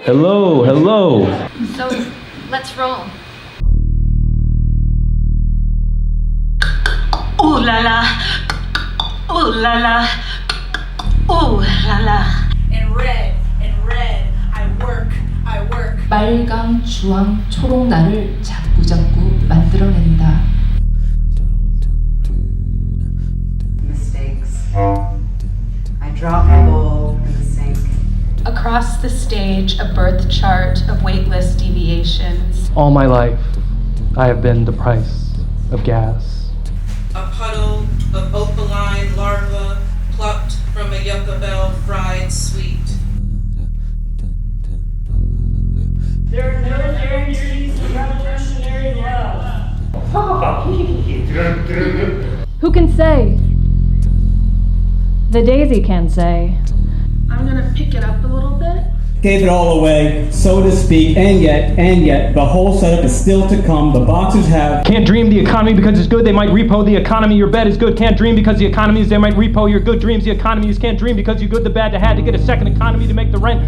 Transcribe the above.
Hello, hello. So, let's roll. Ooh la la, ooh la la, ooh la la. In red, I work. 빨강, 주황, 초록 날을 자꾸자꾸 만들어낸다. Mistakes. I drop my bowl in the sink. Across the stage, a birth chart of weightless deviations. All my life, I have been the price of gas. A puddle of opaline larva plucked from a yucca bell fried sweet. There are military duties and revolutionary love. Who can say? The daisy can say. I'm gonna pick it up a little bit. Gave it all away, so to speak, and yet, the whole setup is still to come. The boxers have... Can't dream the economy because it's good, they might repo the economy. Your bed is good, can't dream because the economy is, they might repo your good dreams. The economy is can't dream because you're good, the bad, the had to get a second economy to make the rent.